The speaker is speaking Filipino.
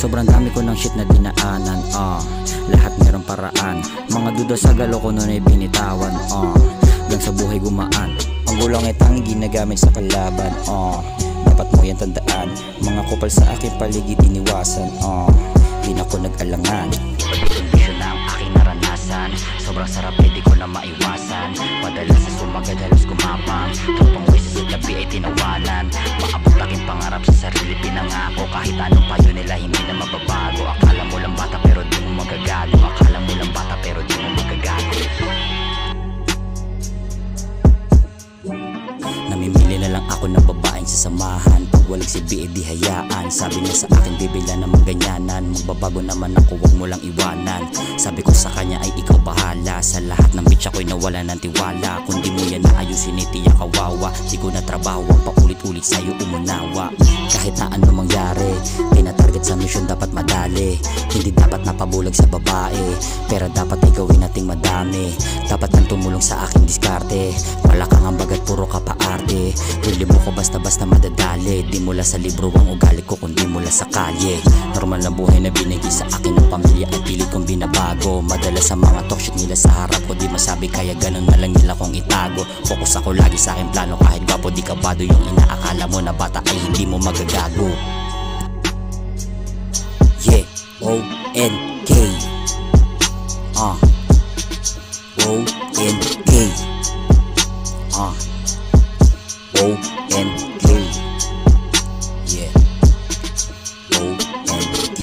Sobrang dami ko ng shit na dinaanan, lahat merong paraan. Mga duda sa galo ko nun ay binitawan, hanggang sa buhay gumaan. Ang gulang ay tanging ginagamit sa kalaban, dapat mo yan tandaan. Mga kupal sa aking paligid iniwasan, di na ko nag-alangan. Kondisyon na ang aking naranasan, sobrang sarap di ko na maiwasan. Madalas sa sumagad halos gumapang, tropang wisis sa tabi ay tinawanan. Maabot aking pangarap sa sarili pinangako, kahit anong payo nila hindi na mababago. Akala mo lang bata pero di mo magagago, akala mo lang bata pero di mo magagago. Namimili na lang ako ng babaeng sasamahan, pag walang si B di hayaan. Sabi niya sa akin bibila naman ganyanan, magbabago naman ako wag mo lang iwanan. Sabi ko sa kanya ay ikaw bahala, sa lahat ng bitch ako'y nawala ng tiwala. Kung di mo yan naayusin itiyak kawawa, di ko na trabaho ang paulit-ulit sa'yo umunawa. Kahit na ano mangyari, tinatarget sa mission dapat madali. Hindi dapat napabulag sa babae, pero dapat ay gawin nating madami. Dapat kang tumulong sa aking diskarte, wala kang ambagat puro ka paarte. Huli mo ko basta-basta madadali, di mula sa libro ang ugali ko kundi mula sa kalye. Normal na buhay na binigay sa akin ng pamilya at pilit kong binabago. Madalas sa mga talk shit nila sa harap ko di masabi, kaya ganun na lang nila kong itago. Focus ako lagi sa aking plano, kahit gwapo di kabado. Yung inaakala mo na bata ay hindi mo magagago. Yeah, O-N-K, O-N-K, O-N-K, yeah, O-N-K.